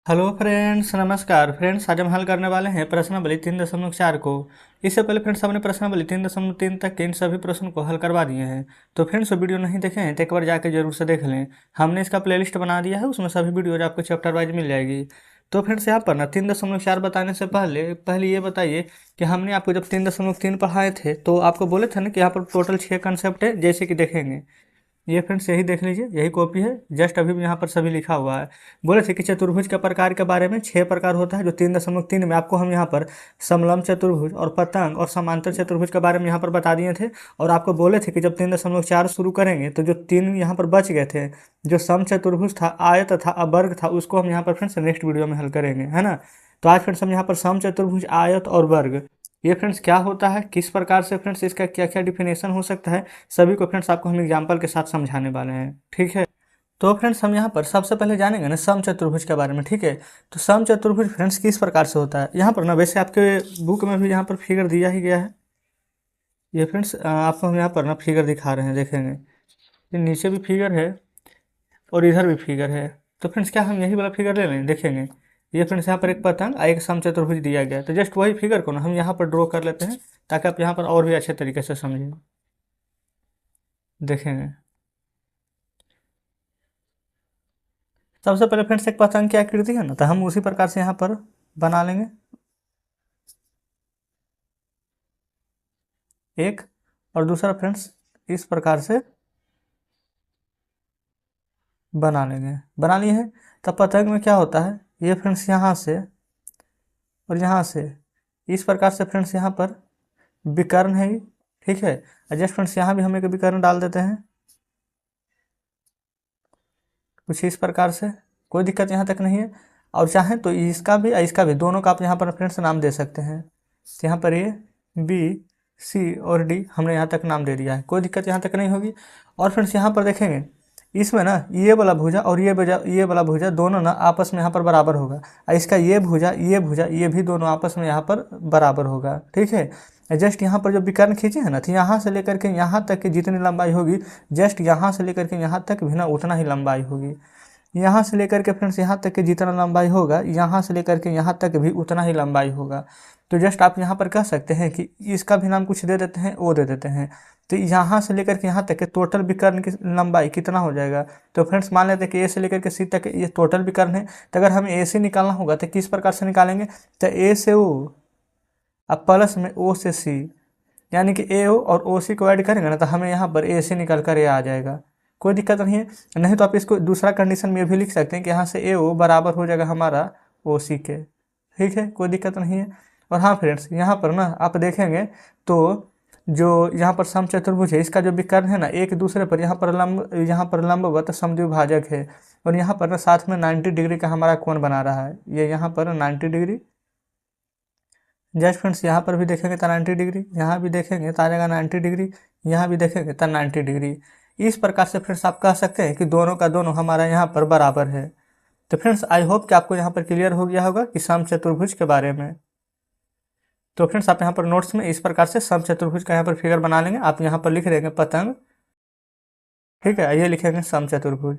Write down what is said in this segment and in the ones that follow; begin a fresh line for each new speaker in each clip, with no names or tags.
Hello friends, नमस्कार friends. आज हम हल करने वाले हैं प्रश्नावली 3.4 को। इससे पहले फ्रेंड्स हमने प्रश्नावली 3.3 तक के इन सभी प्रश्नों को हल करवा दिए हैं। तो फ्रेंड्स वीडियो नहीं देखे हैं तो एक बार जाकर जरूर से देख लें। हमने इसका प्लेलिस्ट बना दिया है, उसमें सभी वीडियोज आपको चैप्टर वाइज मिल जाएगी। तो फ्रेंड्स यहाँ पर ना 3.4 बताने से पहले पहले ये बताइए कि हमने आपको जब 3.3 पढ़ाए थे तो आपको बोले थे ना कि यहाँ पर टोटल 6 कंसेप्ट है, जैसे कि देखेंगे। ये फ्रेंड्स यही देख लीजिए, यही कॉपी है, जस्ट अभी भी यहाँ पर सभी लिखा हुआ है। बोले थे कि चतुर्भुज के प्रकार के बारे में 6 प्रकार होता है, जो 3.3 में आपको हम यहाँ पर समलंब चतुर्भुज और पतंग और समांतर चतुर्भुज के बारे में यहाँ पर बता दिए थे। और आपको बोले थे कि जब 3.4 शुरू करेंगे तो जो 3 यहाँ पर बच गए थे, जो सम चतुर्भुज था, आयत था, अवर्ग था, उसको हम यहाँ पर फ्रेंड्स नेक्स्ट वीडियो में हल करेंगे, है ना। तो आज फ्रेंड्स हम यहाँ पर सम चतुर्भुज, आयत और वर्ग, ये फ्रेंड्स क्या होता है, किस प्रकार से फ्रेंड्स इसका क्या क्या डिफिनेशन हो सकता है, सभी को फ्रेंड्स आपको हम एग्जाम्पल के साथ समझाने वाले हैं, ठीक है। तो फ्रेंड्स हम यहाँ पर सबसे पहले जानेंगे ना सम चतुर्भुज के बारे में, ठीक है। तो सम चतुर्भुज फ्रेंड्स किस प्रकार से होता है, यहाँ पर ना वैसे आपके बुक में भी यहाँ पर फिगर दिया ही गया है। ये फ्रेंड्स आपको हम यहाँ पर ना फिगर दिखा रहे हैं, देखेंगे ये नीचे भी फिगर है और इधर भी फिगर है। तो फ्रेंड्स क्या हम यही वाला फिगर ले लें, देखेंगे। ये फ्रेंड्स यहाँ पर एक पतंग और एक समचतुर्भुज दिया गया है, तो जस्ट वही फिगर को ना हम यहाँ पर ड्रॉ कर लेते हैं, ताकि आप यहाँ पर और भी अच्छे तरीके से समझें। देखेंगे सबसे पहले फ्रेंड्स एक पतंग की आकृति है ना, तो हम उसी प्रकार से यहाँ पर बना लेंगे एक, और दूसरा फ्रेंड्स इस प्रकार से बना लेंगे। बना लिए हैं। तब पतंग में क्या होता है, ये फ्रेंड्स यहाँ से और यहाँ से इस प्रकार से फ्रेंड्स यहाँ पर विकर्ण है, ठीक है। जस्ट फ्रेंड्स यहाँ भी हम एक विकर्ण डाल देते हैं कुछ इस प्रकार से, कोई दिक्कत यहाँ तक नहीं है। और चाहें तो इसका भी दोनों का आप यहाँ पर फ्रेंड्स नाम दे सकते हैं। तो यहाँ पर ये बी, सी और डी हमने यहाँ तक नाम दे दिया है, कोई दिक्कत यहाँ तक नहीं होगी। और फ्रेंड्स यहाँ पर देखेंगे इसमें ना ये वाला भुजा और ये वाला भुजा दोनों ना आपस में यहाँ पर बराबर होगा, और इसका ये भुजा ये भी दोनों आपस में यहाँ पर बराबर होगा, ठीक है। जस्ट यहाँ पर जो विकर्ण खींचे हैं ना, तो यहाँ से लेकर के यहाँ तक की जितनी लंबाई होगी, जस्ट यहाँ से लेकर के यहाँ तक भी ना उतना ही लंबाई होगी। यहाँ से लेकर के फ्रेंड्स यहाँ तक की जितना लंबाई होगा, यहाँ से लेकर के यहाँ तक भी उतना ही लंबाई होगा। तो जस्ट आप यहाँ पर कह सकते हैं कि इसका भी नाम कुछ दे देते हैं, ओ दे देते हैं। तो यहाँ से लेकर के यहाँ तक के टोटल विकर्ण की लंबाई कितना हो जाएगा। तो फ्रेंड्स मान लेते हैं कि ए से लेकर के सी तक ये टोटल विकर्ण है। तो अगर हमें ए से निकालना होगा तो किस प्रकार से निकालेंगे, तो ए से ओ अब प्लस में ओ से सी, यानी कि ए ओ और ओ सी को ऐड करेंगे ना, तो हमें यहाँ पर ए से निकल कर ए आ जाएगा, कोई दिक्कत नहीं है। नहीं तो आप इसको दूसरा कंडीशन में भी लिख सकते हैं कि यहाँ से ए ओ बराबर हो जाएगा हमारा ओ सी के, ठीक है, कोई दिक्कत नहीं है। और हाँ फ्रेंड्स यहाँ पर ना आप देखेंगे तो जो यहाँ पर समचतुर्भुज है, इसका जो विकर्ण है ना एक दूसरे पर यहाँ पर लंबवत समद्विभाजक है। और यहाँ पर ना साथ में 90 डिग्री का हमारा कोण बना रहा है, ये यहाँ पर 90 डिग्री। जस्ट फ्रेंड्स यहाँ पर भी देखेंगे तो 90 डिग्री, यहाँ भी देखेंगे तो आ जाएगा 90 डिग्री, यहाँ भी देखेंगे तो 90 डिग्री। इस प्रकार से फ्रेंड्स आप कह सकते हैं कि दोनों का दोनों हमारा यहाँ पर बराबर है। तो फ्रेंड्स आई होप कि आपको यहाँ पर क्लियर हो गया होगा कि समचतुर्भुज के बारे में। तो फ्रेंड्स आप यहाँ पर नोट्स में इस प्रकार से समचतुर्भुज का यहाँ पर फिगर बना लेंगे। आप यहाँ पर लिख देंगे पतंग, ठीक है, ये लिखेंगे समचतुर्भुज।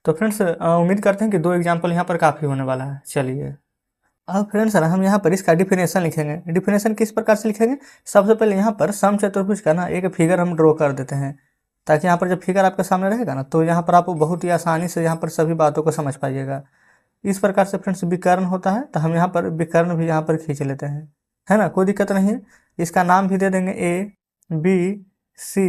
तो फ्रेंड्स उम्मीद करते हैं कि 2 एग्जाम्पल यहाँ पर काफ़ी होने वाला है। चलिए अब फ्रेंड्स ना हम यहाँ पर इसका डिफिनेशन लिखेंगे। डिफिनेशन किस प्रकार से लिखेंगे, सबसे पहले यहाँ पर समचतुर्भुज का ना एक फिगर हम ड्रॉ कर देते हैं, ताकि यहाँ पर जब फिगर आपके सामने रहेगा ना, तो यहाँ पर आप बहुत ही आसानी से यहाँ पर सभी बातों को समझ पाइएगा। इस प्रकार से फ्रेंड्स विकर्ण होता है, तो हम यहाँ पर विकर्ण भी यहाँ पर खींच लेते हैं, है ना, कोई दिक्कत नहीं है। इसका नाम भी दे देंगे ए बी सी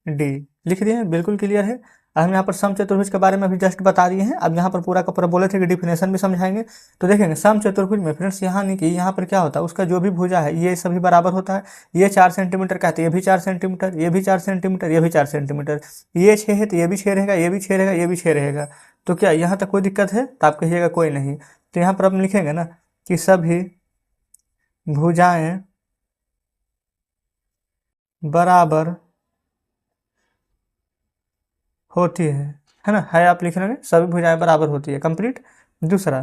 डी, लिख दिए हैं, बिल्कुल क्लियर है। हम यहाँ पर समचतुर्भुज के बारे में भी जस्ट बता दिए हैं। अब यहाँ पर पूरा का पूरा बोले थे कि डिफिनेशन भी समझाएंगे। तो देखेंगे समचतुर्भुज में फ्रेंड्स यहाँ नहीं कि यहाँ पर क्या होता है, उसका जो भी भुजा है ये सभी बराबर होता है। ये 4 सेंटीमीटर का है तो ये भी 4 सेंटीमीटर, ये भी 4 सेंटीमीटर, ये भी 4 सेंटीमीटर, ये 6 है तो ये भी 6 रहेगा, ये भी 6 रहेगा, ये भी 6 रहेगा। तो क्या यहाँ तक कोई दिक्कत है, तो आप कहिएगा कोई नहीं। तो यहाँ पर हम लिखेंगे ना कि सभी भुजाएं बराबर होती है ना, है आप लिख लेंगे सभी भुजाएं बराबर होती है, कंप्लीट। दूसरा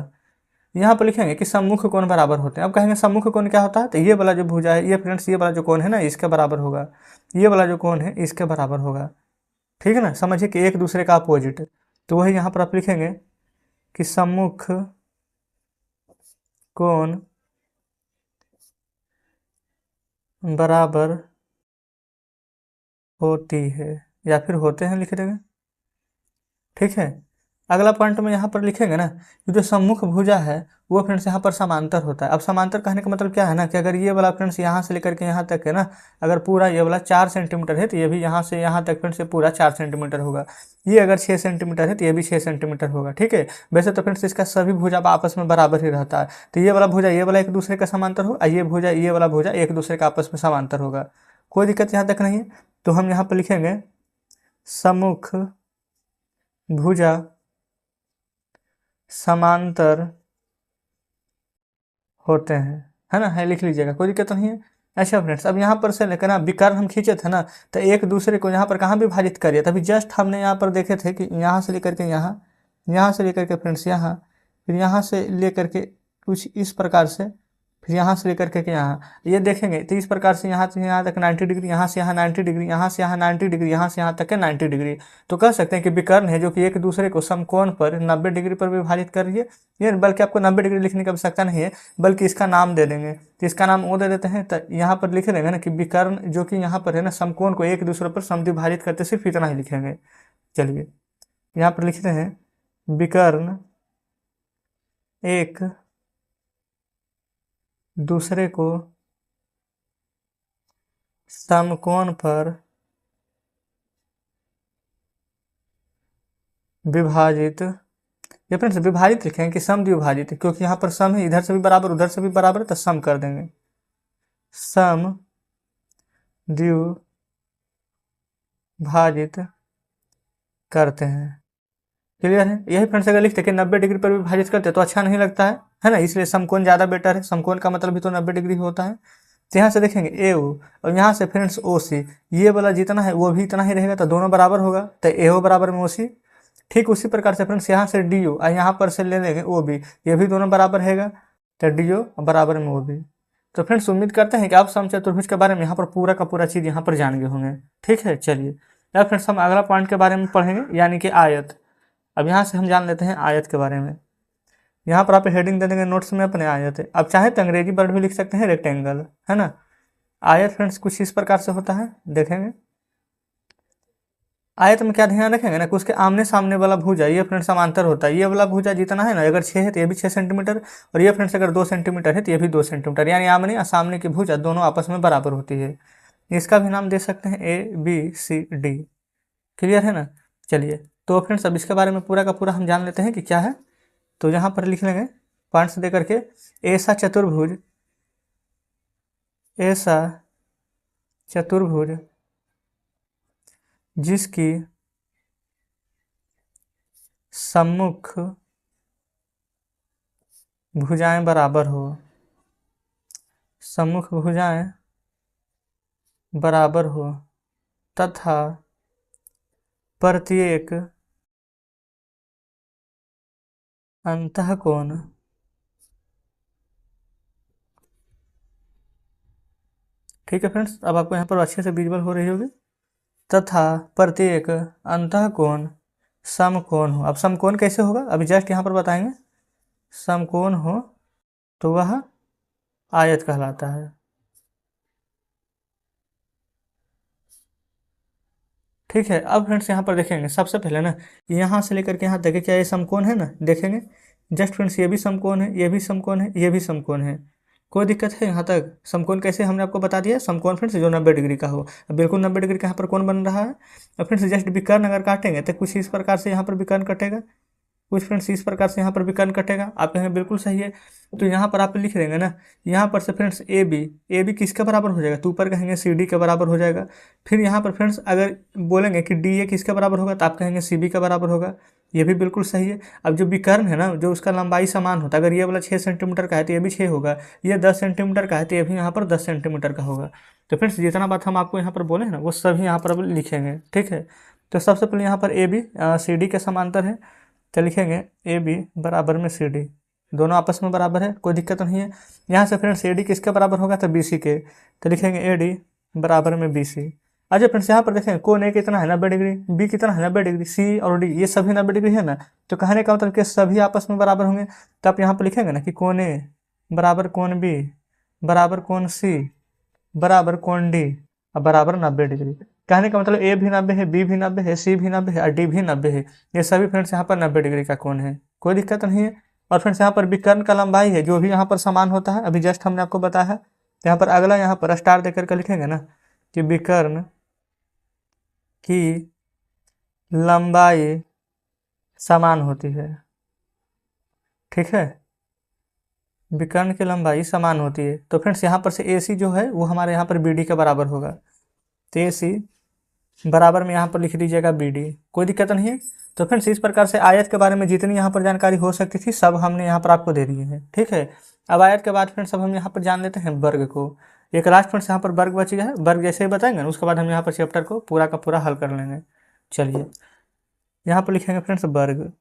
यहाँ पर लिखेंगे कि सम्मुख कोण बराबर होते हैं। अब कहेंगे सम्मुख कोण क्या होता है, तो ये वाला जो भुजा है, ये फ्रेंड्स ये वाला जो कोण है ना इसके बराबर होगा, ये वाला जो कोण है इसके बराबर होगा, ठीक है ना। समझिए कि एक दूसरे का अपोजिट है। तो वही यहाँ पर आप लिखेंगे कि सम्मुख कोण बराबर होती है या फिर होते हैं लिख देंगे। ठीक है, अगला पॉइंट में यहाँ पर लिखेंगे ना कि जो सम्मुख भुजा है वो फ्रेंड्स यहाँ पर समांतर होता है। अब समांतर कहने का मतलब क्या है ना कि अगर ये वाला फ्रेंड्स यहाँ से लेकर के यहाँ तक है ना, अगर पूरा ये वाला 4 सेंटीमीटर है तो ये भी यहाँ से यहाँ तक फ्रेंड्स पूरा 4 सेंटीमीटर होगा। ये अगर 6 सेंटीमीटर है तो ये भी 6 सेंटीमीटर होगा। ठीक है, वैसे तो फ्रेंड्स इसका सभी भुजा आपस में बराबर ही रहता है। तो ये वाला भुजा ये वाला एक दूसरे का समांतर होगा, ये भुजा ये वाला भुजा एक दूसरे का आपस में समांतर होगा। कोई दिक्कत यहाँ तक नहीं है। तो हम यहाँ पर लिखेंगे सम्मुख भुजा समांतर होते हैं, है ना, है लिख लीजिएगा, कोई दिक्कत नहीं है। अच्छा फ्रेंड्स, अब यहाँ पर से लेकर ना विकर्ण हम खींचे थे ना, तो एक दूसरे को यहाँ पर कहाँ विभाजित करिए, तभी जस्ट हमने यहाँ पर देखे थे कि यहाँ से लेकर के यहाँ से लेकर के फ्रेंड्स यहाँ, फिर यहाँ से लेकर के कुछ इस प्रकार से, फिर यहाँ से लेकर के यहाँ, ये देखेंगे तो इस प्रकार से यहाँ तक 90 डिग्री, यहाँ से यहाँ 90 डिग्री, यहाँ से यहाँ 90 डिग्री, यहाँ से यहाँ तक के 90 डिग्री। तो कह सकते हैं कि विकर्ण है जो कि एक दूसरे को समकोण पर 90 डिग्री पर विभाजित कर रही है। ये बल्कि आपको 90 डिग्री लिखने की आवश्यकता नहीं है, बल्कि इसका नाम दे देंगे। तो इसका नाम वो दे देते हैं, तो यहाँ पर लिख देंगे ना कि विकर्ण जो कि यहाँ पर है ना समकोण को एक दूसरे पर समद्विभाजित करते, सिर्फ इतना ही लिखेंगे। चलिए यहाँ पर लिखते हैं विकर्ण एक दूसरे को समकोण पर विभाजित, ये फ्रेंड्स विभाजित लिखेंगे कि समद्विभाजित, क्योंकि यहाँ पर सम है, इधर से भी बराबर उधर से भी बराबर, तो सम कर देंगे, सम द्विभाजित करते हैं। क्लियर है? यही फ्रेंड्स अगर लिखते कि 90 डिग्री पर विभाजित करते तो अच्छा नहीं लगता है ना, इसलिए समकोण ज़्यादा बेटर है। समकोण का मतलब भी तो 90 डिग्री होता है। तो यहाँ से देखेंगे ए ओ और यहाँ से फ्रेंड्स ओ सी, ये वाला जितना है वो भी इतना ही रहेगा, तो दोनों बराबर होगा, तो ए ओ बराबर में ओ सी। ठीक उसी प्रकार से फ्रेंड्स यहाँ से डी ओ और यहाँ पर से ले लेंगे ओ बी, ये भी दोनों बराबर रहेगा, तो डी ओ बराबर में ओ बी। तो फ्रेंड्स उम्मीद करते हैं कि आप समचतुर्भुज के बारे में यहाँ पर पूरा का पूरा चीज़ यहाँ पर जान गए होंगे। ठीक है, चलिए अब फ्रेंड्स हम अगला पॉइंट के बारे में पढ़ेंगे, यानी कि आयत। अब यहाँ से हम जान लेते हैं आयत के बारे में। यहाँ पर आप हेडिंग दे देंगे नोट्स में अपने आयत है। अब चाहे तो अंग्रेजी वर्ड भी लिख सकते हैं रेक्टेंगल, है ना। आयत फ्रेंड्स कुछ इस प्रकार से होता है, देखेंगे आयत में क्या ध्यान रखेंगे ना कि उसके आमने सामने वाला भुजा ये फ्रेंड्स समांतर होता है। ये वाला भुजा जितना है ना, अगर 6 है तो ये भी 6 सेंटीमीटर, और ये फ्रेंड्स अगर 2 सेंटीमीटर है तो ये भी 2 सेंटीमीटर, यानी आमने और सामने की भुजा दोनों आपस में बराबर होती है। इसका भी नाम दे सकते हैं A B C D. Clear है ना। चलिए तो फ्रेंड्स अब इसके बारे में पूरा का पूरा हम जान लेते हैं कि क्या है। तो यहाँ पर लिख लेंगे पॉइंट्स दे करके, ऐसा चतुर्भुज, ऐसा चतुर्भुज जिसकी सम्मुख भुजाएं बराबर हो, सम्मुख भुजाएं बराबर हो तथा प्रत्येक अंतःकोण ठीक है फ्रेंड्स, अब आपको यहाँ पर अच्छे से विजुअल हो रही होगी, तथा प्रत्येक अंतःकोण समकोण हो। अब समकोण कैसे होगा, अभी जस्ट यहाँ पर बताएंगे। समकोण हो तो वह आयत कहलाता है। ठीक है, अब फ्रेंड्स यहाँ पर देखेंगे सबसे पहले ना, यहाँ से लेकर के यहाँ तक क्या ये समकोण है ना, देखेंगे जस्ट फ्रेंड्स ये भी समकोण है, ये भी समकोण है, ये भी समकोण है। कोई दिक्कत है यहाँ तक। समकोण कैसे हमने आपको बता दिया, समकोण फ्रेंड्स जो 90 डिग्री का हो। अब बिल्कुल 90 डिग्री का यहाँ पर कोण बन रहा है। अब फ्रेंड्स जस्ट विकर्ण अगर काटेंगे तो कुछ इस प्रकार से यहाँ पर विकर्ण कटेगा, कुछ फ्रेंड्स इस प्रकार से यहाँ पर विकर्ण कटेगा। आप कहेंगे बिल्कुल सही है, तो यहाँ पर आप लिख देंगे ना, यहाँ पर से फ्रेंड्स ए बी किसके बराबर हो जाएगा, तो ऊपर कहेंगे सी डी के बराबर हो जाएगा। फिर यहाँ पर फ्रेंड्स अगर बोलेंगे कि डी ए किसके बराबर होगा, तो आप कहेंगे सी बी का बराबर होगा, ये भी बिल्कुल सही है। अब जो विकर्ण है ना, जो उसका लंबाई समान होता है, अगर ये वाला 6 सेंटीमीटर का है तो ये भी 6 होगा, ये 10 सेंटीमीटर का है तो ये भी यहाँ पर 10 सेंटीमीटर का होगा। तो फ्रेंड्स जितना बात हम आपको यहाँ पर बोले हैं ना, वो सभी यहाँ पर अब लिखेंगे। ठीक है, तो सबसे पहले यहाँ पर ए बी सी डी के समांतर है, तो लिखेंगे ए बी बराबर में सी डी, दोनों आपस में बराबर है, कोई दिक्कत नहीं है। यहाँ से फ्रेंड्स ए डी किसके बराबर होगा, तो बी सी के, तो लिखेंगे ए डी बराबर में बी सी। अच्छा फ्रेंड्स यहाँ पर देखें कोण ए कितना है 90 डिग्री, बी कितना है 90 डिग्री, सी और डी ये सभी 90 डिग्री है ना। तो कहने का मतलब कि सभी आपस में बराबर होंगे। तो आप यहाँ पर लिखेंगे ना कि कोण ए बराबर कोण बी बराबर कोण सी बराबर कोण डी और बराबर 90 डिग्री। कहने का मतलब ए भी 90 है, बी भी 90 है, सी भी 90 है और डी भी 90 है। ये सभी फ्रेंड्स यहाँ पर 90 डिग्री का कोण है, कोई दिक्कत नहीं है। और फ्रेंड्स यहाँ पर विकर्ण का लंबाई है जो भी यहाँ पर समान होता है, अभी जस्ट हमने आपको बताया है। तो यहाँ पर अगला यहाँ पर स्टार देकर के लिखेंगे ना कि विकर्ण की लंबाई समान होती है। ठीक है, विकर्ण की लंबाई समान होती है। तो फ्रेंड्स यहाँ पर से ए सी जो है वो हमारे यहाँ पर बी डी के बराबर होगा। तो ए सी बराबर में यहाँ पर लिख दीजिएगा बी डी, कोई दिक्कत नहीं है। तो फ्रेंड्स इस प्रकार से आयत के बारे में जितनी यहाँ पर जानकारी हो सकती थी सब हमने यहाँ पर आपको दे दी है। ठीक है, अब आयत के बाद फ्रेंड्स अब हम यहाँ पर जान लेते हैं वर्ग को। एक लास्ट फ्रेंड्स यहाँ पर वर्ग बच गया है, वर्ग जैसे ही बताएंगे ना उसके बाद हम यहाँ पर चैप्टर को पूरा का पूरा हल कर लेंगे। चलिए यहाँ पर लिखेंगे फ्रेंड्स वर्ग।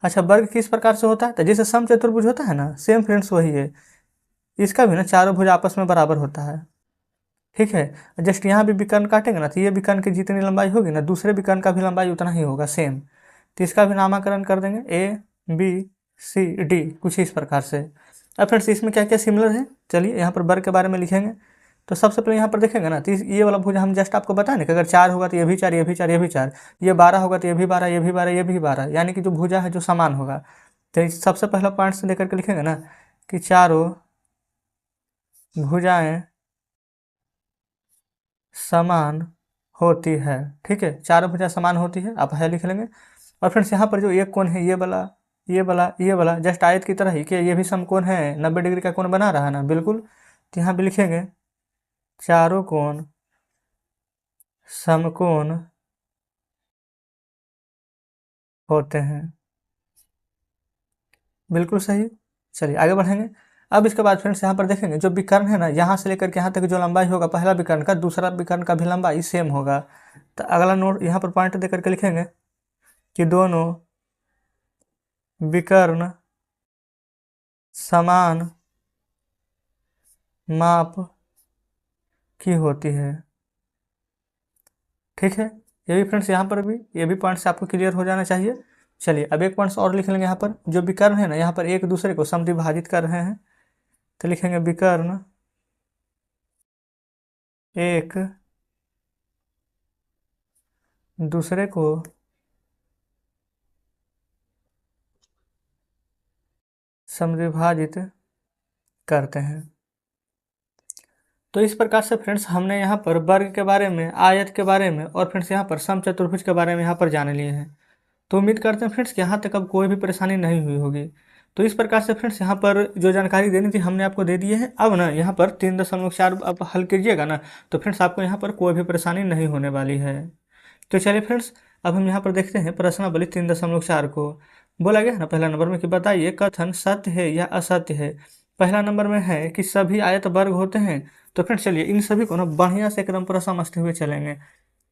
अच्छा, वर्ग किस प्रकार से होता है? तो जैसे समचतुर्भुज होता है ना, सेम फ्रेंड्स वही है। इसका भी ना चारों भुज आपस में बराबर होता है। ठीक है, जस्ट यहाँ भी विकर्ण काटेंगे ना तो ये विकर्ण की जितनी लंबाई होगी ना दूसरे विकर्ण का भी लंबाई उतना ही होगा सेम। तो इसका भी नामकरण कर देंगे ए बी सी डी, कुछ इस प्रकार से। अब फ्रेंड्स इसमें क्या क्या सिमिलर है, चलिए यहाँ पर वर्ग के बारे में लिखेंगे। तो सबसे पहले यहाँ पर देखेंगे ना तो ये वाला भुजा हम जस्ट आपको बताएं ना कि अगर 4 होगा तो ये भी 4, ये भी 4, ये भी 4, ये 12 होगा तो ये भी 12, ये भी 12, ये भी 12, यानी कि जो भुजा है जो समान होगा। तो सबसे पहला पॉइंट से लेकर के लिखेंगे ना कि चारों भुजाएं समान होती है। ठीक है, चारों भुजा समान होती है, आप है लिख लेंगे। और फ्रेंड्स यहाँ पर जो एक कोण है ये वाला ये वाला ये वाला जस्ट आयत की तरह ही कि ये भी समकोण है, 90 डिग्री का कोण बना रहा है ना, बिल्कुल। तो यहाँ भी लिखेंगे चारों कोण समकोण होते हैं, बिल्कुल सही। चलिए आगे बढ़ेंगे। अब इसके बाद फ्रेंड्स यहाँ पर देखेंगे जो विकर्ण है ना यहाँ से लेकर के यहाँ तक जो लंबाई होगा पहला विकर्ण का दूसरा विकर्ण का भी लंबाई सेम होगा। तो अगला नोट यहाँ पर पॉइंट देकर के लिखेंगे कि दोनों विकर्ण समान माप की होती है। ठीक है, ये भी फ्रेंड्स यहाँ पर भी ये भी पॉइंट्स आपको क्लियर हो जाना चाहिए। चलिए अब एक पॉइंट्स और लिख लेंगे। यहाँ पर जो विकर्ण है ना यहाँ पर एक दूसरे को समद्विभाजित कर रहे हैं, तो लिखेंगे विकर्ण एक दूसरे को समद्विभाजित करते हैं। तो इस प्रकार से फ्रेंड्स हमने यहाँ पर वर्ग के बारे में, आयत के बारे में और फ्रेंड्स यहाँ पर समचतुर्भुज के बारे में यहाँ पर जान लिए हैं। तो उम्मीद करते हैं फ्रेंड्स कि यहाँ तक अब कोई भी परेशानी नहीं हुई होगी। तो इस प्रकार से फ्रेंड्स यहाँ पर जो जानकारी देनी थी हमने आपको दे दी है। अब ना यहाँ पर 3.4 आप हल कीजिएगा ना तो फ्रेंड्स आपको यहाँ पर कोई भी परेशानी नहीं होने वाली है। तो चलिए फ्रेंड्स अब हम यहाँ पर देखते हैं प्रश्नावली 3.4 को। बोला गया ना पहला नंबर में कि बताइए कथन सत्य है या असत्य है। पहला नंबर में है कि सभी आयत वर्ग होते हैं। तो फ्रेंड्स चलिए इन सभी को ना बढ़िया से एकदम पूरा समझते हुए चलेंगे।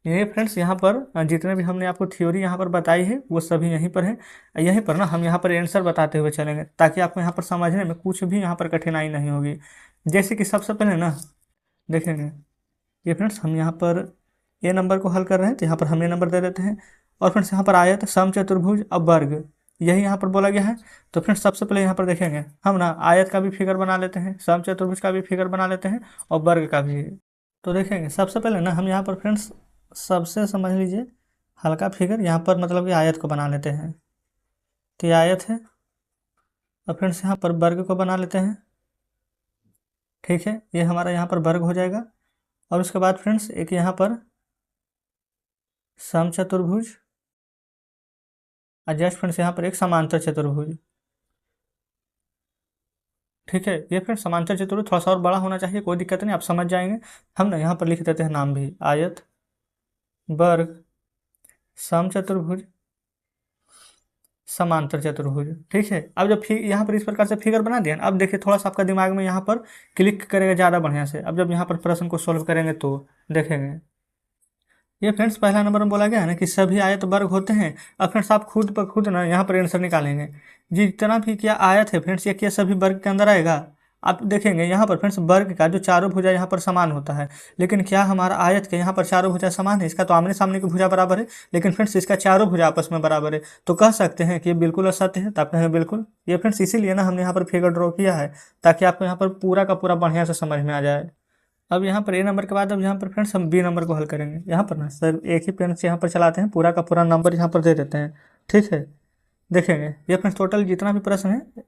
ये फ्रेंड्स यहाँ पर जितने भी हमने आपको थ्योरी यहाँ पर बताई है वो सभी यहीं पर है। यहीं पर ना हम यहाँ पर आंसर बताते हुए चलेंगे ताकि आपको यहाँ पर समझने में कुछ भी यहाँ पर कठिनाई नहीं होगी। जैसे कि सबसे पहले ना देखेंगे ये फ्रेंड्स हम यहाँ पर ए नंबर को हल कर रहे हैं तो यहाँ पर हम ए नंबर दे देते हैं। और फ्रेंड्स यहाँ पर आयत समचतुर्भुज अब वर्ग यही यहाँ पर बोला गया है। तो फ्रेंड्स सबसे पहले यहाँ पर देखेंगे हम ना आयत का भी फिगर बना लेते हैं, समचतुर्भुज का भी फिगर बना लेते हैं और वर्ग का भी। तो देखेंगे सबसे पहले ना हम यहाँ पर फ्रेंड्स सबसे समझ लीजिए हल्का फिगर यहाँ पर मतलब कि आयत को बना लेते हैं। तो ये आयत है और फ्रेंड्स यहाँ पर वर्ग को बना लेते हैं। ठीक है, ये हमारा यहाँ पर वर्ग हो जाएगा। और उसके बाद फ्रेंड्स एक यहाँ पर समचतुर्भुज और जस्ट फ्रेंड्स यहाँ पर एक समांतर चतुर्भुज। ठीक है, ये फ्रेंड्स समांतर चतुर्भुज थोड़ा सा और बड़ा होना चाहिए, कोई दिक्कत नहीं, आप समझ जाएंगे। हम ना यहाँ पर लिख देते हैं नाम भी आयत वर्ग समचतुर्भुज समांतर चतुर्भुज। ठीक है, अब जब यहाँ पर इस प्रकार से फिगर बना दिया अब देखिए थोड़ा सा आपका दिमाग में यहाँ पर क्लिक करेगा ज़्यादा बढ़िया से। अब जब यहाँ पर प्रश्न को सॉल्व करेंगे तो देखेंगे ये फ्रेंड्स पहला नंबर में बोला गया है ना कि सभी आयत वर्ग होते हैं। अब फ्रेंड्स आप खुद ब खुद ना यहाँ पर आंसर निकालेंगे जितना भी क्या आयत है फ्रेंड्स ये क्या सभी वर्ग के अंदर आएगा। आप देखेंगे यहाँ पर फ्रेंड्स वर्ग का जो चारों भुजा यहाँ पर समान होता है, लेकिन क्या हमारा आयत के यहाँ पर चारों भुजा समान है? इसका तो आमने सामने की भुजा बराबर है, लेकिन फ्रेंड्स इसका चारों भुजा आपस में बराबर है, तो कह सकते हैं कि ये बिल्कुल असत्य है। तो आप कहेंगे बिल्कुल। ये फ्रेंड्स इसीलिए ना हमने यहाँ पर फिगर ड्रॉ किया है, ताकि आपको यहाँ पर पूरा का पूरा बढ़िया से समझ में आ जाए। अब यहाँ पर ए नंबर के बाद अब यहाँ पर फ्रेंड्स हम बी नंबर को हल करेंगे। यहाँ पर ना सर एक ही पेन से यहाँ पर चलाते हैं, पूरा का पूरा नंबर यहाँ पर दे देते हैं, ठीक है। देखेंगे ये फ्रेंड्स टोटल जितना भी प्रश्न है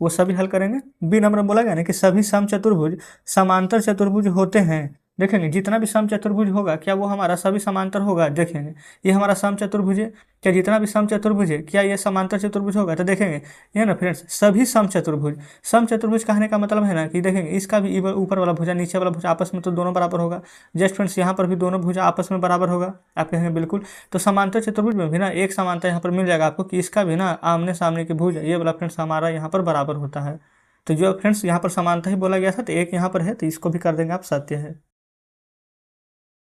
वो सभी हल करेंगे। बी नंबर में बोला गया ना कि सभी समचतुर्भुज समांतर चतुर्भुज होते हैं। देखेंगे जितना भी समचतुर्भुज होगा क्या वो हमारा सभी समांतर होगा? देखेंगे ये हमारा समचतुर्भुज है, क्या जितना भी समचतुर्भुज है क्या ये समांतर चतुर्भुज होगा? तो देखेंगे ये ना फ्रेंड्स सभी समचतुर्भुज। समचतुर्भुज कहने का मतलब है ना कि देखेंगे इसका भी ऊपर वाला भुजा नीचे वाला भुजा आपस में तो दोनों बराबर होगा। जस्ट फ्रेंड्स यहाँ पर भी दोनों भुजा आपस में बराबर होगा। आप कहेंगे बिल्कुल। तो समांतर चतुर्भुज में भी ना एक समानता यहाँ पर मिल जाएगा आपको कि इसका भी ना आमने सामने की भुजा ये वाला फ्रेंड्स हमारा यहाँ पर बराबर होता है। तो जो फ्रेंड्स यहाँ पर समानता ही बोला गया था, तो एक यहाँ पर है तो इसको भी कर देंगे आप सत्य है।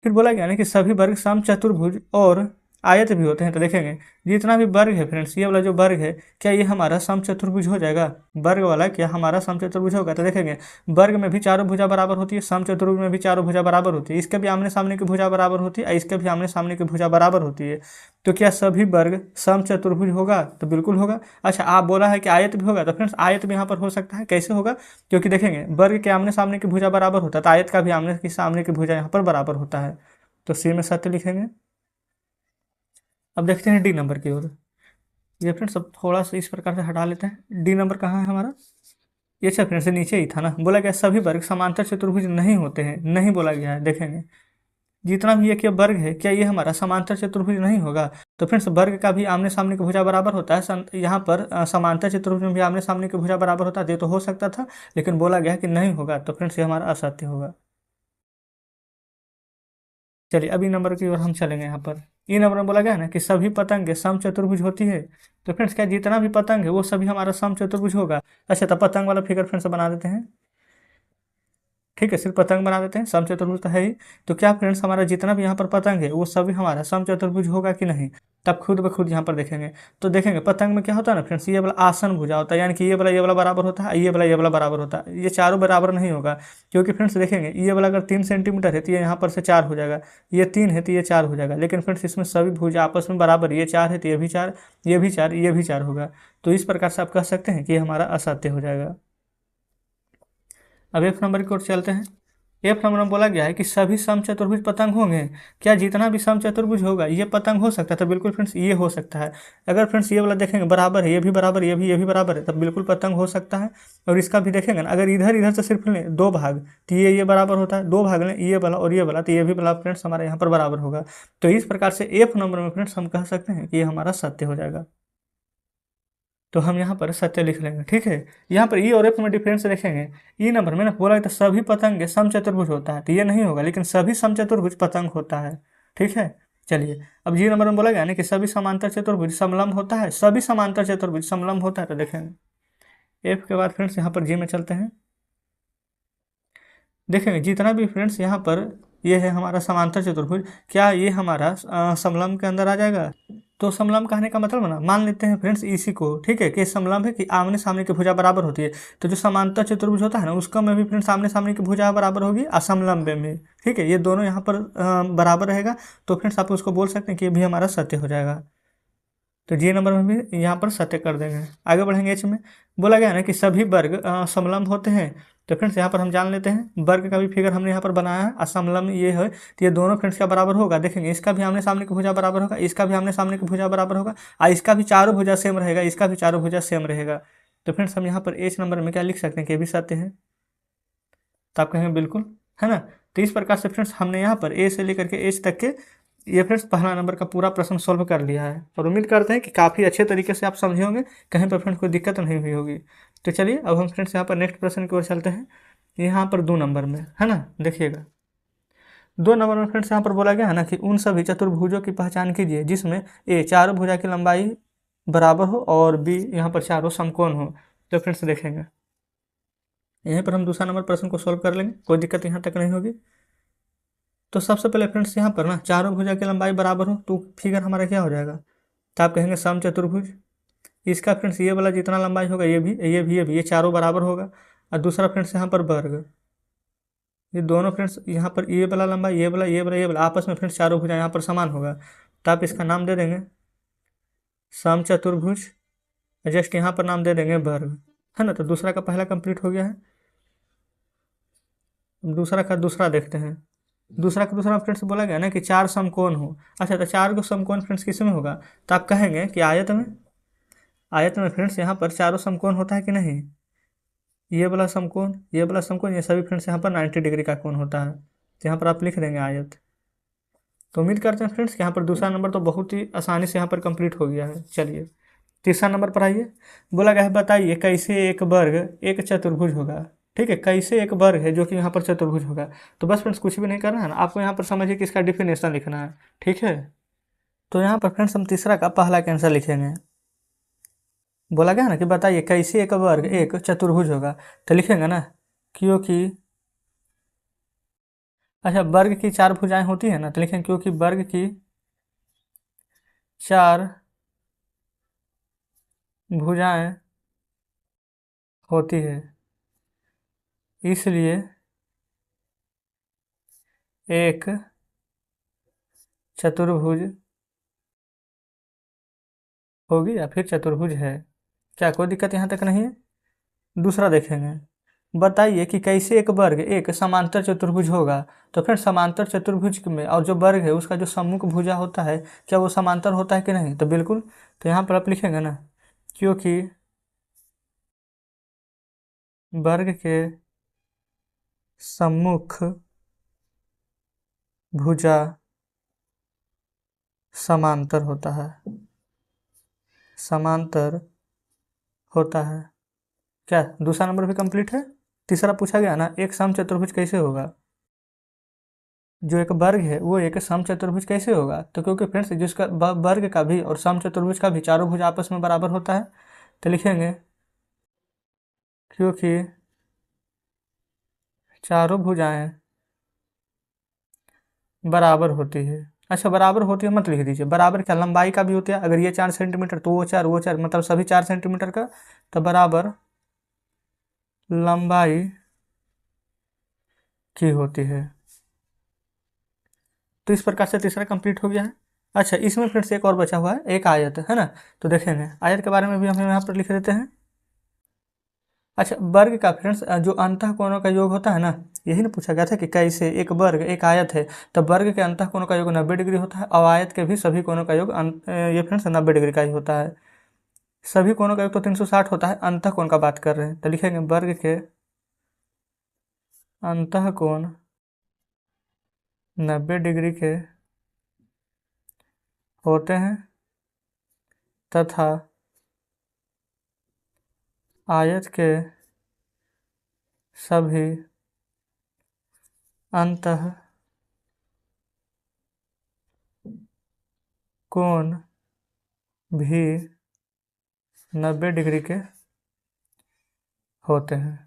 फिर बोला गया ना कि सभी वर्ग समचतुर्भुज और आयत भी होते हैं। तो देखेंगे जितना भी वर्ग है फ्रेंड्स ये वाला जो वर्ग है क्या ये हमारा समचतुर्भुज हो जाएगा? वर्ग वाला क्या हमारा समचतुर्भुज होगा? तो देखेंगे वर्ग में भी चारों भुजा बराबर होती है, समचतुर्भुज में भी चारों भुजा बराबर होती है, इसके भी आमने सामने की भुजा बराबर होती है, इसके भी आमने सामने की भुजा बराबर होती है। तो क्या सभी वर्ग समचतुर्भुज होगा? तो बिल्कुल होगा। अच्छा आप बोला है कि आयत भी होगा, तो फ्रेंड्स आयत भी यहाँ पर हो सकता है। कैसे होगा? क्योंकि देखेंगे वर्ग के आमने सामने की भुजा बराबर होता है, तो आयत का भी आमने सामने की भुजा यहाँ पर बराबर होता है। तो सी में सत्य लिखेंगे। अब देखते हैं डी नंबर की ओर। ये फ्रेंड्स अब थोड़ा सा इस प्रकार से हटा लेते हैं। डी नंबर कहाँ है हमारा? ये अच्छा फ्रेंड्स नीचे ही था ना। बोला गया सभी वर्ग समांतर चतुर्भुज नहीं होते हैं, नहीं बोला गया है। देखेंगे जितना भी ये क्या वर्ग है क्या ये हमारा समांतर चतुर्भुज नहीं होगा? तो फ्रेंड्स वर्ग का भी आमने सामने की भुजा बराबर होता है, यहाँ पर समांतर चतुर्भुज में भी आमने सामने की भुजा बराबर होता है, ये तो हो सकता था, लेकिन बोला गया कि नहीं होगा। तो फ्रेंड्स ये हमारा असत्य होगा। चलिए अब ई नंबर की ओर हम चलेंगे। यहाँ पर ई नंबर में बोला गया ना कि सभी पतंग समचतुर्भुज होती है। तो फ्रेंड्स क्या जितना भी पतंग है वो सभी हमारा समचतुर्भुज होगा? अच्छा तो पतंग वाला फिगर फ्रेंड्स बना देते हैं, ठीक है। सिर्फ पतंग बना देते हैं, समचतुर्भुज तो है ही। तो क्या फ्रेंड्स हमारा जितना भी यहाँ पर पतंग है वो सभी हमारा समचतुर्भुज होगा कि नहीं? तब खुद ब खुद यहाँ पर देखेंगे। तो देखेंगे पतंग में क्या होता है ना फ्रेंड्स, ये वाला आसन भुजा होता है, यानी कि ये वाला बराबर होता है, ये वाला बराबर होता है। ये चारों बराबर नहीं होगा, क्योंकि फ्रेंड्स देखेंगे ये वाला अगर 3 सेंटीमीटर है तो ये यहाँ पर से 4 हो जाएगा, ये 3 है तो ये 4 हो जाएगा। लेकिन फ्रेंड्स इसमें सभी भुजा आपस में बराबर, ये 4 है तो ये भी 4, ये भी 4, ये भी 4 होगा। तो इस प्रकार से आप कह सकते हैं कि ये हमारा असत्य हो जाएगा। अब एफ नंबर की ओर चलते हैं। एफ नंबर में बोला गया है कि सभी समचतुर्भुज पतंग होंगे। क्या जितना भी समचतुर्भुज होगा ये पतंग हो सकता है? तो बिल्कुल फ्रेंड्स ये हो सकता है। अगर फ्रेंड्स ये वाला देखेंगे बराबर है, ये भी बराबर, ये भी बराबर है, तब बिल्कुल पतंग हो सकता है। और इसका भी देखेंगे ना, अगर इधर इधर से सिर्फ लें 2 भाग तो ये बराबर होता है, 2 भाग लें ये वाला और ये वाला तो ये भी वाला फ्रेंड्स हमारे यहाँ पर बराबर होगा। तो इस प्रकार से एफ नंबर में फ्रेंड्स हम कह सकते हैं कि ये हमारा सत्य हो जाएगा। तो हम यहाँ पर सत्य लिख लेंगे, ठीक है। यहाँ पर ई और एफ में डिफरेंस देखेंगे। ई नंबर में ना बोला तो सभी पतंग समचतुर्भुज होता है, तो ये नहीं होगा, लेकिन सभी समचतुर्भुज पतंग होता है, ठीक है। चलिए अब जी नंबर में बोला गया ना कि सभी समांतर चतुर्भुज समलंब होता है, सभी समांतर चतुर्भुज समलंब होता है। तो देखेंगे एफ के बाद फ्रेंड्स यहाँ पर जी में चलते हैं। देखेंगे जितना भी फ्रेंड्स यहाँ पर ये है हमारा समांतर चतुर्भुज, क्या ये हमारा समलंब के अंदर आ जाएगा? तो समलंब कहने का मतलब ना, मान लेते हैं फ्रेंड्स इसी को, ठीक है, कि समलंब है कि आमने सामने की भुजा बराबर होती है। तो जो समांतर चतुर्भुज होता है ना उसका में भी फ्रेंड्स आमने सामने की भुजा बराबर होगी असमलंब में, ठीक है। ये दोनों यहाँ पर बराबर रहेगा, तो फ्रेंड्स आप उसको बोल सकते हैं कि ये भी हमारा सत्य हो जाएगा। तो जी नंबर में भी यहाँ पर सत्य कर देंगे। आगे बढ़ेंगे एच में। बोला गया ना कि सभी वर्ग समलंब होते हैं। तो फ्रेंड्स यहाँ पर हम जान लेते हैं, वर्ग का भी फिगर हमने यहाँ पर बनाया है, असमलंब ये है, तो ये दोनों फ्रेंड्स का बराबर होगा। देखेंगे इसका भी आमने सामने की भुजा बराबर होगा, इसका भी आमने सामने की भुजा बराबर होगा, और इसका भी चारों भुजा सेम रहेगा, इसका भी चारों भुजा सेम रहेगा। तो फ्रेंड्स हम यहाँ पर एच नंबर में क्या लिख सकते हैं कि ये भी सत्य है। तो आप कहेंगे बिल्कुल, है ना। तो इस प्रकार से फ्रेंड्स हमने यहाँ पर ए से लेकर के एच तक के ये फ्रेंड्स पहला नंबर का पूरा प्रश्न सॉल्व कर लिया है, और उम्मीद करते हैं कि काफ़ी अच्छे तरीके से आप समझे होंगे, कहीं पर फ्रेंड्स कोई दिक्कत नहीं हुई होगी। तो चलिए अब हम फ्रेंड्स यहाँ पर नेक्स्ट प्रश्न की ओर चलते हैं। यहाँ पर 2 नंबर में, है ना, देखिएगा 2 नंबर में फ्रेंड्स यहाँ पर बोला गया है ना कि उन सभी चतुर्भुजों की पहचान कीजिए जिसमें ए चारों भुजा की लंबाई बराबर हो और बी यहाँ पर चारों समकोण हो। तो फ्रेंड्स देखेंगे यहीं पर हम दूसरा नंबर प्रश्न को सॉल्व कर लेंगे, कोई दिक्कत यहाँ तक नहीं होगी। तो सबसे पहले फ्रेंड्स यहाँ पर ना चारों भुजा की लंबाई बराबर हो तो फिगर हमारा क्या हो जाएगा? तो आप कहेंगे समचतुर्भुज। इसका फ्रेंड्स ये वाला जितना लंबाई होगा ये भी ये चारों बराबर होगा। और दूसरा फ्रेंड्स यहाँ पर वर्ग। ये दोनों फ्रेंड्स यहाँ पर ये वाला लंबा, ये वाला, ये वाला, ये वाला आपस में फ्रेंड्स चारों भुजा यहाँ पर समान होगा, तो आप इसका नाम दे देंगे समचतुर्भुज। जस्ट यहाँ पर नाम दे देंगे वर्ग, है ना। तो दूसरा का पहला कंप्लीट हो गया है। दूसरा का दूसरा देखते हैं। दूसरा का दूसरा फ्रेंड्स बोला गया ना कि चार समकोण हो। अच्छा, तो चार को समकोण फ्रेंड्स किस में होगा, तो आप कहेंगे कि आयत में। आयत में फ्रेंड्स यहाँ पर चारों समकोण होता है कि नहीं, ये वाला समकोण, ये वाला समकोण, ये सभी फ्रेंड्स यहाँ पर 90 डिग्री का कोण होता है। तो यहाँ पर आप लिख देंगे आयत। तो उम्मीद करते हैं फ्रेंड्स कि यहाँ पर दूसरा नंबर तो बहुत ही आसानी से यहाँ पर कंप्लीट हो गया है। चलिए तीसरा नंबर पर आइए। बोला गया है बताइए कैसे एक वर्ग एक चतुर्भुज होगा। ठीक है, कैसे एक वर्ग है जो कि यहाँ पर चतुर्भुज होगा। तो बस फ्रेंड्स कुछ भी नहीं करना है ना, आपको यहाँ पर समझिए कि इसका डिफिनेशन लिखना है। ठीक है, तो यहाँ पर फ्रेंड्स हम तीसरा का पहला का आंसर लिखेंगे। बोला गया ना कि बताइए कैसे एक वर्ग एक चतुर्भुज होगा, तो लिखेंगे ना क्योंकि, अच्छा वर्ग की चार भुजाएं होती है ना, तो लिखेंगे क्योंकि वर्ग की चार भुजाएं होती है, इसलिए एक चतुर्भुज होगी या फिर चतुर्भुज है। क्या कोई दिक्कत यहाँ तक नहीं है। दूसरा देखेंगे, बताइए कि कैसे एक वर्ग एक समांतर चतुर्भुज होगा। तो फिर समांतर चतुर्भुज में और जो वर्ग है उसका जो सम्मुख भुजा होता है, क्या वो समांतर होता है कि नहीं, तो बिल्कुल। तो यहाँ पर आप लिखेंगे ना क्योंकि वर्ग के सम्मुख भुजा समांतर होता है, समांतर होता है। क्या दूसरा नंबर भी कंप्लीट है। तीसरा पूछा गया ना एक समचतुर्भुज कैसे होगा, जो एक वर्ग है वो एक समचतुर्भुज कैसे होगा। तो क्योंकि फ्रेंड्स जिसका वर्ग का भी और समचतुर्भुज का भी चारों भुज आपस में बराबर होता है, तो लिखेंगे क्योंकि चारों भुजाएं बराबर होती है। अच्छा बराबर होती है मत लिख दीजिए, बराबर क्या लंबाई का भी होता है। अगर ये 4 सेंटीमीटर तो वो चार मतलब सभी 4 सेंटीमीटर का, तो बराबर लंबाई की होती है। तो इस प्रकार से तीसरा कंप्लीट हो गया है। अच्छा इसमें फिर से एक और बचा हुआ है, एक आयत है ना। तो देखेंगे आयत के बारे में भी हम यहाँ पर लिख देते हैं। अच्छा वर्ग का फ्रेंड्स जो अंतः कोणों का योग होता है ना, यही ना पूछा गया था कि कैसे एक वर्ग एक आयत है, तो वर्ग के अंतः कोणों का योग 90 डिग्री होता है और आयत के भी सभी कोणों का योग ये फ्रेंड्स 90 डिग्री का ही होता है। सभी कोणों का योग तो 360 होता है, अंतः कोण का बात कर रहे हैं, तो लिखेंगे वर्ग के अंतः कोण 90 डिग्री के होते हैं तथा आयत के सभी अंतः कोण भी 90 डिग्री के होते हैं।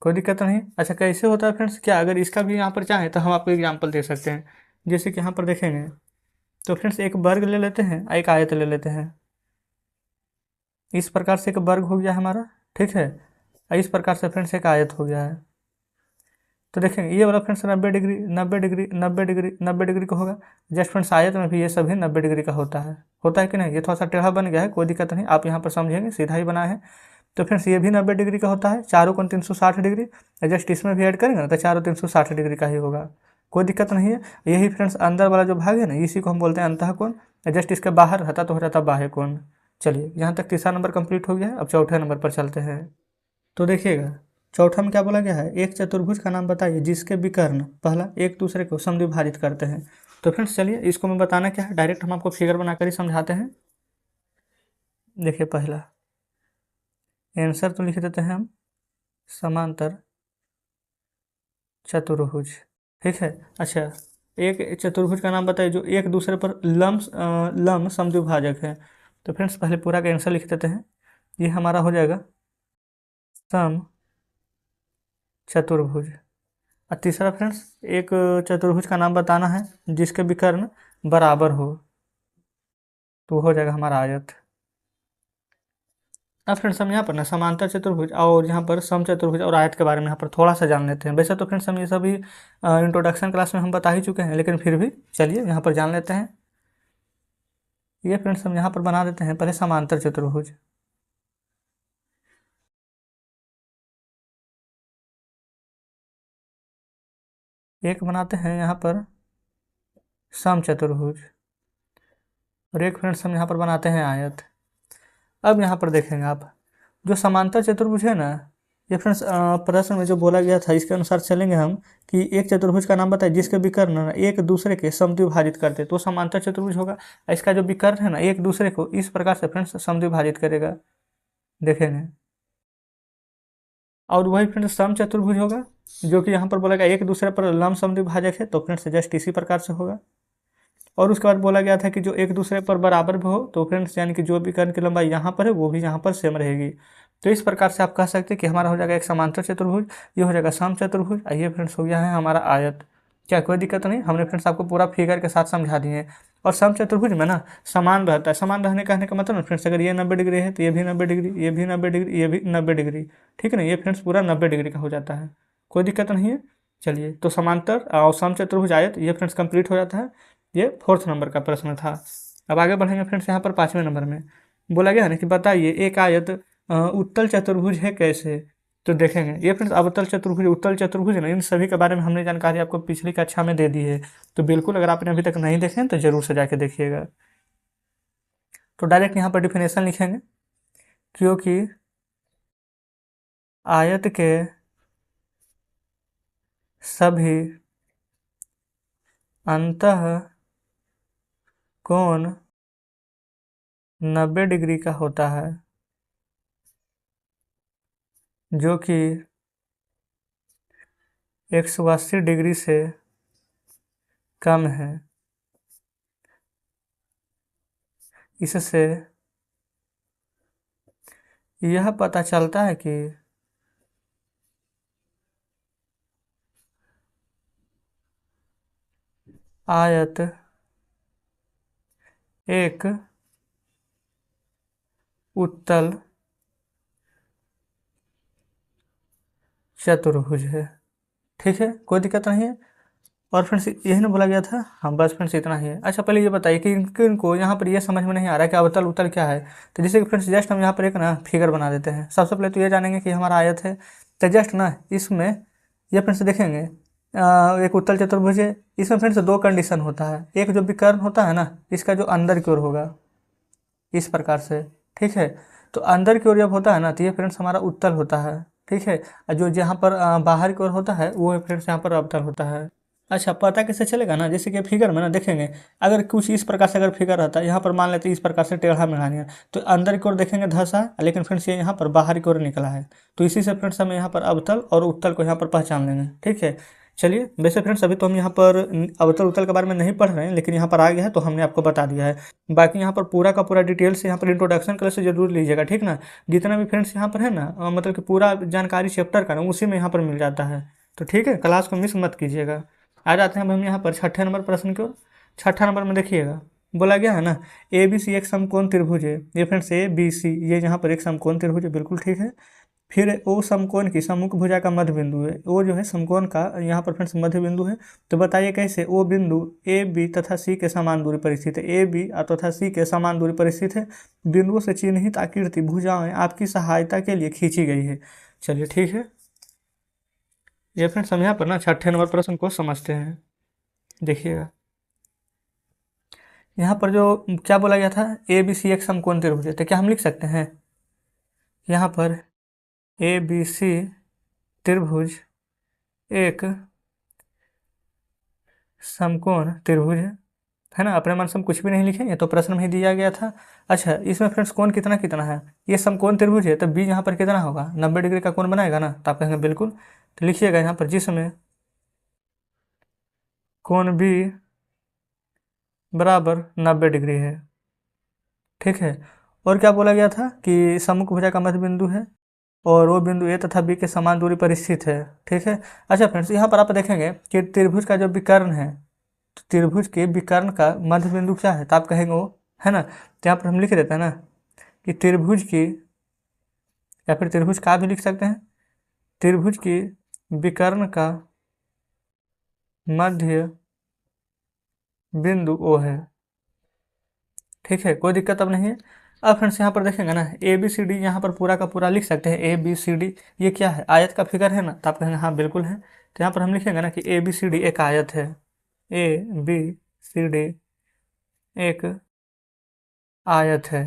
कोई दिक्कत नहीं। अच्छा कैसे होता है फ्रेंड्स, क्या अगर इसका भी यहाँ पर चाहें तो हम आपको एग्जांपल दे सकते हैं। जैसे कि यहाँ पर देखेंगे तो फ्रेंड्स एक वर्ग ले लेते हैं, एक आयत ले लेते हैं। इस प्रकार से एक वर्ग हो गया हमारा, ठीक है। इस प्रकार से फ्रेंड्स एक आयत हो गया है। तो देखेंगे ये वाला friends 90 degree 90 degree 90 degree 90 degree का होगा। जस्ट फ्रेंड्स आयत में भी ये सभी 90 डिग्री का होता है कि नहीं। ये थोड़ा सा टेढ़ा बन गया है, कोई दिक्कत नहीं, आप यहाँ पर समझेंगे, सीधा ही बना है। तो फ्रेंड्स ये भी 90 डिग्री का होता है, चारों कोण 360 डिग्री। जस्ट इसमें भी ऐड करेंगे ना तो चारों 360 डिग्री का ही होगा, कोई दिक्कत नहीं है। यही फ्रेंड्स अंदर वाला जो भाग है ना इसी को हम बोलते हैं अंतः कोण। जस्ट इसके बाहर रहता तो हो जाता बाह्य कोण। चलिए यहाँ तक तीसरा नंबर कंप्लीट हो गया है। अब चौथे नंबर पर चलते हैं। तो देखिएगा चौथा में क्या बोला गया है, एक चतुर्भुज का नाम बताइए जिसके विकर्ण पहला एक दूसरे को समद्विभाजित करते हैं। तो फ्रेंड्स चलिए इसको मैं बताना क्या है, डायरेक्ट हम आपको फिगर बनाकर ही समझाते हैं। देखिए पहला आंसर तो लिख देते हैं हम समांतर चतुर्भुज, ठीक है। अच्छा एक चतुर्भुज का नाम बताइए जो एक दूसरे पर लंब समद्विभाजक है। तो फ्रेंड्स पहले पूरा का आंसर लिख देते हैं। ये हमारा हो जाएगा सम चतुर्भुज। और तीसरा फ्रेंड्स एक चतुर्भुज का नाम बताना है जिसके विकर्ण बराबर हो, तो हो जाएगा हमारा आयत। अब फ्रेंड्स हम यहाँ पर ना समांतर चतुर्भुज और यहाँ पर समचतुर्भुज और आयत के बारे में यहाँ पर थोड़ा सा जान लेते हैं। वैसे तो फ्रेंड्स हम ये सभी इंट्रोडक्शन क्लास में हम बता ही चुके हैं, लेकिन फिर भी चलिए यहाँ पर जान लेते हैं। ये फ्रेंड्स हम यहाँ पर बना देते हैं पहले समांतर चतुर्भुज। एक बनाते हैं यहाँ पर समचतुर्भुज और एक फ्रेंड्स हम यहाँ पर बनाते हैं आयत। अब यहाँ पर देखेंगे आप, जो समांतर चतुर्भुज है ना, ये फ्रेंड्स प्रश्न में जो बोला गया था इसके अनुसार चलेंगे हम कि एक चतुर्भुज का नाम बताइए जिसके विकर्ण एक दूसरे के समद्विभाजित करते, तो समांतर चतुर्भुज होगा। इसका जो विकर्ण है ना एक दूसरे को इस प्रकार से फ्रेंड्स समद्विभाजित करेगा, देखेंगे। और वही फ्रेंड्स समचतुर्भुज होगा जो कि यहाँ पर बोला गया एक दूसरे पर लंब समद्विभाजक है, तो फ्रेंड्स जस्ट इसी प्रकार से होगा। और उसके बाद बोला गया था कि जो एक दूसरे पर बराबर भी हो, तो फ्रेंड्स यानी कि जो विकर्ण की लंबाई यहाँ पर है वो भी यहाँ पर सेम रहेगी। तो इस प्रकार से आप कह सकते हैं कि हमारा हो जाएगा एक समांतर चतुर्भुज, ये हो जाएगा समचतुर्भुज, ये फ्रेंड्स हो गया है हमारा आयत। क्या कोई दिक्कत नहीं, हमने फ्रेंड्स आपको पूरा फिगर के साथ समझा दिए। और समचतुर्भुज में ना समान रहता है, समान रहने कहने का मतलब ना फ्रेंड्स, अगर ये 90 डिग्री है तो ये भी 90 डिग्री, ये भी 90 डिग्री, ये भी 90 डिग्री, ठीक है ना, ये फ्रेंड्स पूरा 90 डिग्री का हो जाता है, कोई दिक्कत नहीं है। चलिए, तो समांतर और समचतुर्भुज आयत ये फ्रेंड्स कंप्लीट हो जाता है। ये 4th नंबर का प्रश्न था। अब आगे बढ़ेंगे फ्रेंड्स, यहाँ पर 5वें नंबर में बोला गया है ना कि बताइए एक आयत उत्तल चतुर्भुज है कैसे। तो देखेंगे ये फ्रेंड्स अवतल चतुर्भुज, उत्तल चतुर्भुज है ना, इन सभी के बारे में हमने जानकारी आपको पिछली कक्षा में दे दी है। तो बिल्कुल अगर आपने अभी तक नहीं देखे तो जरूर से जाके देखिएगा। तो डायरेक्ट यहाँ पर डिफिनेशन लिखेंगे, क्योंकि आयत के सभी अंतः कोण 90 डिग्री का होता है, जो कि 180 डिग्री से कम है। इससे यह पता चलता है कि आयत एक उत्तल चतुर्भुज है, ठीक है, कोई दिक्कत नहीं है। और फ्रेंड्स यही ना बोला गया था, हाँ बस फ्रेंड्स इतना ही है। अच्छा पहले ये बताइए कि इनको यहाँ पर ये समझ में नहीं आ रहा है कि अवतल उत्तल क्या है। तो जैसे कि फ्रेंड्स जस्ट हम यहाँ पर एक ना फिगर बना देते हैं। सबसे पहले तो ये जानेंगे कि हमारा आयत है, तो जस्ट ना इसमें ये फ्रेंड्स देखेंगे एक उत्तल चतुर्भुज है। इसमें फ्रेंड्स दो कंडीशन होता है, एक जो विकर्ण होता है ना इसका जो अंदर की ओर होगा इस प्रकार से, ठीक है। तो अंदर की ओर जब होता है ना तो ये फ्रेंड्स हमारा उत्तल होता है, ठीक है। और जो जहाँ पर बाहर की ओर होता है वो फ्रेंड्स यहाँ पर अवतल होता है। अच्छा पता कैसे चलेगा ना, जैसे कि फिगर में ना देखेंगे, अगर कुछ इस प्रकार से अगर फिगर रहता है, यहाँ पर मान लेते हैं इस प्रकार से टेढ़ा मेढ़ानिया, तो अंदर की ओर देखेंगे धंसा है, लेकिन फ्रेंड्स ये यहाँ पर बाहर की ओर निकला है। तो इसी से फ्रेंड्स हम यहाँ पर अवतल और उत्तल को यहाँ पर पहचान लेंगे, ठीक है। चलिए, वैसे फ्रेंड्स अभी तो हम यहाँ पर अवतल उत्तल के बारे में नहीं पढ़ रहे हैं, लेकिन यहाँ पर आ गया है तो हमने आपको बता दिया है। बाकी यहाँ पर पूरा का पूरा डिटेल से यहाँ पर इंट्रोडक्शन क्लास से जरूर लीजिएगा, ठीक ना। जितना भी फ्रेंड्स यहाँ पर है ना मतलब कि पूरा जानकारी चैप्टर का ना उसी में यहाँ पर मिल जाता है। तो ठीक है, क्लास को मिस मत कीजिएगा। आ जाते हैं अब हम यहाँ पर 6ठे नंबर प्रश्न की ओर। 6ठा नंबर में देखिएगा, बोला गया है ना ए बी सी एक समकोण त्रिभुज है। ये फ्रेंड्स ए बी सी ये यहाँ पर एक समकोण त्रिभुज है, बिल्कुल ठीक है। फिर ओ समकोण की सम्मुख भुजा का मध्य बिंदु है। ओ जो है समकोण का यहाँ पर फ्रेंड्स मध्य बिंदु है। तो बताइए कैसे ओ बिंदु ए बी तथा सी के समान दूरी पर स्थित है। ए बी तथा सी के समान दूरी पर स्थित है। बिंदुओं से चिन्हित आकृति भुजाएं आपकी सहायता के लिए खींची गई है। चलिए ठीक है, ये फ्रेंड्स हम यहाँ पर ना 6ठे नंबर प्रश्न को समझते हैं। देखिएगा यहाँ पर जो क्या बोला गया था, ए बी सी एक समकोण त्रिभुज है। तो क्या हम लिख सकते हैं यहाँ पर ए बी सी त्रिभुज एक समकोण त्रिभुज है ना। अपने मन से हम कुछ भी नहीं लिखेंगे, तो प्रश्न में ही दिया गया था। अच्छा इसमें फ्रेंड्स कोण कितना कितना है, ये समकोण त्रिभुज है तो बी यहाँ पर कितना होगा, 90 डिग्री का कोण बनाएगा ना। तो आप कहेंगे बिल्कुल, तो लिखिएगा यहाँ पर जिसमें कोण बी बराबर 90 डिग्री है, ठीक है। और क्या बोला गया था कि सम्मुख भुजा का मध्य बिंदु है और वो बिंदु ए तथा बी के समान दूरी पर स्थित है, ठीक है। अच्छा फ्रेंड्स यहाँ पर आप देखेंगे कि त्रिभुज का जो विकर्ण है, तो त्रिभुज के विकर्ण का मध्य बिंदु क्या है, तो आप कहेंगे वो है ना। तो यहाँ पर हम लिख देते हैं ना कि त्रिभुज की या फिर त्रिभुज का भी लिख सकते हैं। त्रिभुज की विकर्ण का मध्य बिंदु O है। ठीक है, कोई दिक्कत अब नहीं है। अब फ्रेंड्स यहाँ पर देखेंगे ना, ए बी सी डी यहाँ पर पूरा का पूरा लिख सकते हैं। ए बी सी डी ये क्या है, आयत का फिगर है ना, तो आप कहेंगे हाँ बिल्कुल है। तो यहाँ पर हम लिखेंगे ना कि ए बी सी डी एक आयत है। ए बी सी डी एक आयत है।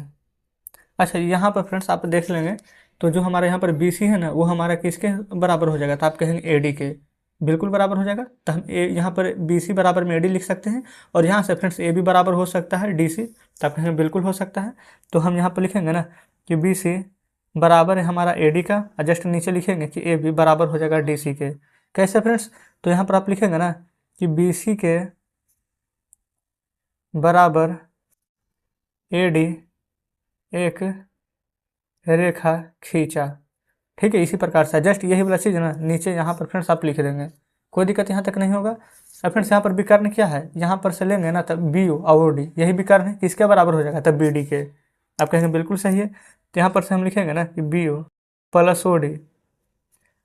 अच्छा, यहाँ पर फ्रेंड्स आप देख लेंगे तो जो हमारे यहाँ पर बी सी है ना, वो हमारा किसके बराबर हो जाएगा, तो आप कहेंगे ए डी के बिल्कुल बराबर हो जाएगा। तो हम ए यहाँ पर बी सी बराबर में ए डी लिख सकते हैं, और यहाँ से फ्रेंड्स ए बी बराबर हो सकता है डी सी, तो आप कहेंगे बिल्कुल हो सकता है। तो हम यहाँ पर लिखेंगे ना कि बी सी बराबर है हमारा ए डी का, और जस्ट नीचे लिखेंगे कि ए बी बराबर हो जाएगा डी सी के। कैसे फ्रेंड्स, तो यहाँ पर आप लिखेंगे ना कि बी सी के बराबर ए डी एक रेखा खींचा। ठीक है, इसी प्रकार से जस्ट यही वाला चीज़ ना नीचे यहाँ पर फ्रेंड्स आप लिख देंगे, कोई दिक्कत यहाँ तक नहीं होगा। अब फ्रेंड्स यहाँ पर विकर्ण क्या है, यहाँ पर से लेंगे ना तब बी ओ और डी, यही विकर्ण है, किसके बराबर हो जाएगा, तब बी डी के। आप कहेंगे बिल्कुल सही है। तो यहाँ पर से हम लिखेंगे ना कि B O plus O D,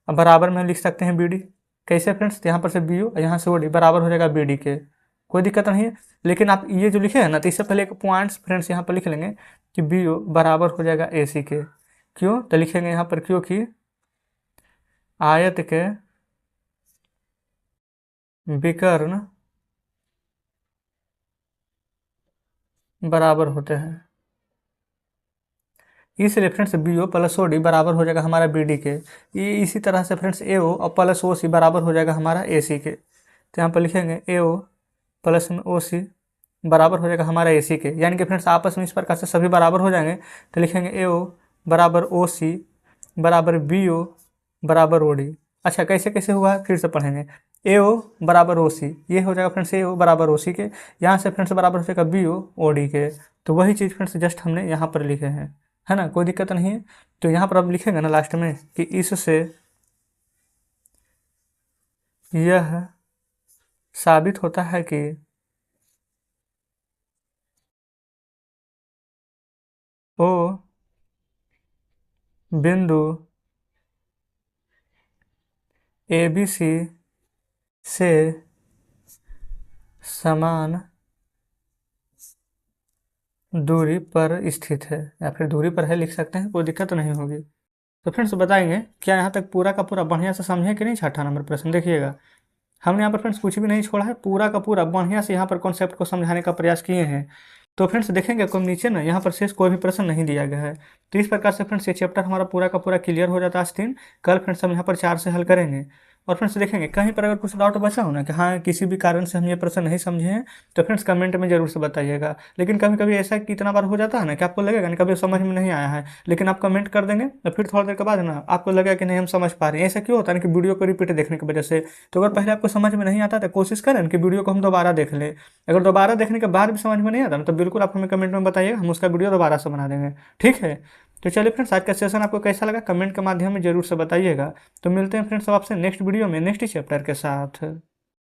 अब बराबर में लिख सकते हैं बी डी। कैसे फ्रेंड्स, यहाँ पर से बी ओ यहाँ से ओ डी बराबर हो जाएगा बी डी के, कोई दिक्कत नहीं है। लेकिन आप ये जो लिखे हैं ना, तो इससे पहले एक पॉइंट्स फ्रेंड्स यहाँ पर लिख लेंगे कि बी ओ बराबर हो जाएगा ए सी के। क्यों, तो लिखेंगे यहाँ पर क्योंकि आयत के विकर्ण बराबर होते हैं, इसलिए friends B O plus O D बराबर हो जाएगा हमारा बी डी के। ये इसी तरह से फ्रेंड्स ए ओ और प्लस ओ सी बराबर हो जाएगा हमारा ए सी के। तो यहाँ पर लिखेंगे ए ओ प्लस में ओ सी बराबर हो जाएगा हमारा ए सी के, यानी कि फ्रेंड्स आपस में इस प्रकार से सभी बराबर हो जाएंगे। तो लिखेंगे ए ओ बराबर ओ सी बराबर बी ओ बराबर ओ डी। अच्छा, कैसे कैसे हुआ है फिर से पढ़ेंगे। ए ओ बराबर ओ सी, ये हो जाएगा फ्रेंड्स ए ओ बराबर ओ सी के, यहाँ से फ्रेंड्स बराबर हो जाएगा बी ओ ओ डी के। तो वही चीज़ फ्रेंड्स जस्ट हमने यहाँ पर लिखे हैं, है ना, कोई दिक्कत नहीं है। तो यहाँ पर अब लिखेंगे ना लास्ट में कि इससे यह साबित होता है कि ओ बिंदु ए बी सी से समान दूरी पर स्थित है, या फिर दूरी पर है लिख सकते हैं, कोई दिक्कत नहीं होगी। तो फ्रेंड्स बताएंगे क्या यहाँ तक पूरा का पूरा बढ़िया से समझे कि नहीं। 6ठा नंबर प्रश्न देखिएगा, हमने यहाँ पर फ्रेंड्स कुछ भी नहीं छोड़ा है, पूरा का पूरा बढ़िया से यहाँ पर कॉन्सेप्ट को समझाने का प्रयास किए हैं। तो फ्रेंड्स देखेंगे आपको नीचे ना यहाँ पर शेष कोई भी प्रश्न नहीं दिया गया है। तो इस प्रकार से फ्रेंड्स ये चैप्टर हमारा पूरा का पूरा क्लियर हो जाता है आज 3। कल फ्रेंड्स हम यहाँ पर 4 से हल करेंगे। और फ्रेंड्स देखेंगे कहीं पर अगर कुछ डाउट बचा हो ना कि हाँ किसी भी कारण से हम ये प्रश्न नहीं समझे हैं, तो फ्रेंड्स कमेंट में जरूर से बताइएगा। लेकिन कभी कभी ऐसा कितना बार हो जाता है ना कि आपको लगेगा ना कभी समझ में नहीं आया है, लेकिन आप कमेंट कर देंगे तो फिर थोड़ी देर के बाद ना आपको लगेगा कि नहीं हम समझ पा रहे हैं। ऐसा क्यों होता है कि वीडियो को रिपीट देखने की वजह से। तो अगर पहले आपको समझ में नहीं आता तो कोशिश करें कि वीडियो को हम दोबारा देख लें। अगर दोबारा देखने के बाद भी समझ में नहीं आता ना, तो बिल्कुल आप हमें कमेंट में बताइएगा, हम उसका वीडियो दोबारा से बना देंगे। ठीक है, तो चलिए फ्रेंड्स आज का सेशन आपको कैसा लगा कमेंट के माध्यम में जरूर से बताइएगा। तो मिलते हैं फ्रेंड्स आपसे नेक्स्ट वीडियो में नेक्स्ट चैप्टर के साथ।